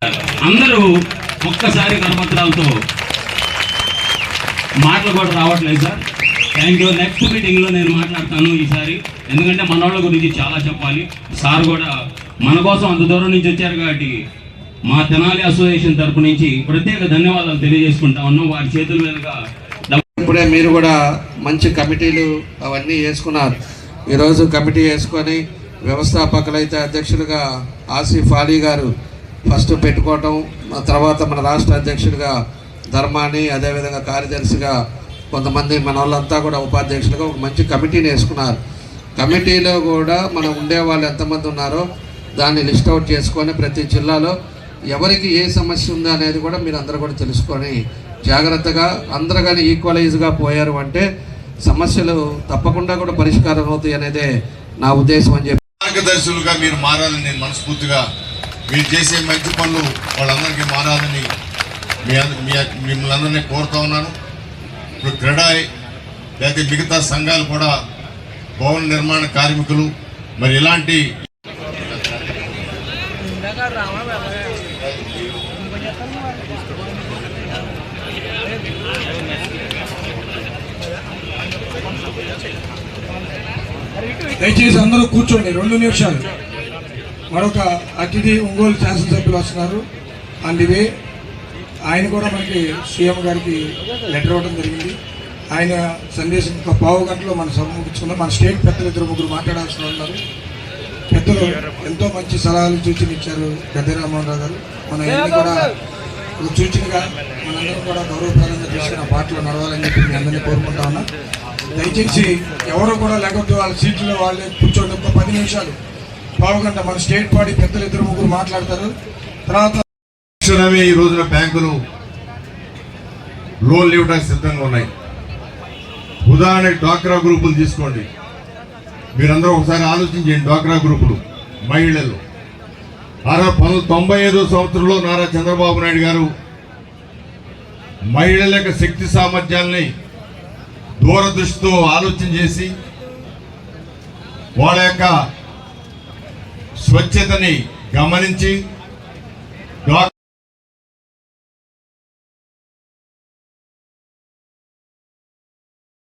అందరూ ఒక్కసారి కరపత్రాలతో మాటలు కూడా రావట్లేదు సార్. Thank you. నెక్స్ట్ మీటింగ్లో నేను మాట్లాడతాను ఈసారి, ఎందుకంటే మన వాళ్ళ గురించి చాలా చెప్పాలి. సార్ కూడా మన కోసం అంత దూరం నుంచి వచ్చారు కాబట్టి మా తెనాలి అసోసియేషన్ తరపు నుంచి ప్రత్యేక ధన్యవాదాలు తెలియజేసుకుంటా ఉన్నాం. వారి చేతుల మీదుగా ఇప్పుడే మీరు కూడా మంచి కమిటీలు అవన్నీ వేసుకున్నారు. ఈరోజు కమిటీ వేసుకొని వ్యవస్థాపకులైతే అధ్యక్షులుగా ఆసిఫ్ అలీ గారు ఫస్ట్ పెట్టుకోవటం, తర్వాత మన రాష్ట్ర అధ్యక్షుడిగా ధర్మాని, అదేవిధంగా కార్యదర్శిగా కొంతమంది మన వాళ్ళంతా కూడా ఉపాధ్యక్షులుగా ఒక మంచి కమిటీని వేసుకున్నారు. కమిటీలో కూడా మనం ఉండేవాళ్ళు ఎంతమంది ఉన్నారో దాన్ని లిస్ట్ అవుట్ చేసుకొని ప్రతి జిల్లాలో ఎవరికి ఏ సమస్య ఉందో అనేది కూడా మీరు అందరూ కూడా తెలుసుకొని జాగ్రత్తగా అందరూ కానీ ఈక్వలైజ్గా పోయారు అంటే సమస్యలు తప్పకుండా కూడా పరిష్కారం అవుతాయి అనేదే నా ఉద్దేశం అని చెప్పి మార్గదర్శులుగా మీరు మారాలని నేను మనస్ఫూర్తిగా, మీరు చేసే మంచి పనులు వాళ్ళందరికీ మారాలని మిమ్మల్ని అందరినీ కోరుతా ఉన్నాను. ఇప్పుడు క్రెడాయ్ లేకపోతే మిగతా సంఘాలు కూడా భవన నిర్మాణ కార్మికులు మరి ఇలాంటి దయచేసి అందరూ కూర్చోండి 2 నిమిషాలు. మరొక అతిథి ఒంగోలు శాసనసభ్యులు వస్తున్నారు. అందువే ఆయన కూడా మనకి సీఎం గారికి లెటర్ ఇవ్వడం జరిగింది. ఆయన సందేశం ఒక పావు గంటలో మన సభ ముగించుకున్నాం. మన స్టేట్ పెద్దలు 2-3 మాట్లాడాల్సిన ఉన్నారు. పెద్దలు ఎంతో మంచి సలహాలు సూచనలు ఇచ్చారు. పెద్ద రామోహన్ రావు గారు మన ఇవన్నీ కూడా ఒక సూచనగా మనందరం కూడా గౌరవప్రదంగా తీసుకున్న పాటలు నడవాలని చెప్పి మీ అందరినీ కోరుకుంటా ఉన్నా. దయచేసి ఎవరు కూడా లేకపోతే వాళ్ళ సీట్లో వాళ్ళే కూర్చోండి. ఒక 10 నిమిషాలు, పావు గంట మన స్టేట్ పార్టీ పెద్దలు 2-3 మాట్లాడతారు. తర్వాత ఈ రోజున బ్యాంకులు లోన్లు ఇవ్వడానికి సిద్ధంగా ఉన్నాయి. ఉదాహరణకి డ్వాక్రా గ్రూపులు తీసుకోండి. మీరందరూ ఒకసారి ఆలోచించండి. డ్వాక్రా గ్రూపులు మహిళలు 1995 సంవత్సరంలో నారా చంద్రబాబు నాయుడు గారు మహిళల యొక్క శక్తి సామర్థ్యాలని దూరదృష్టితో ఆలోచన చేసి వాళ్ళ యొక్క స్వచ్ఛతని గమనించి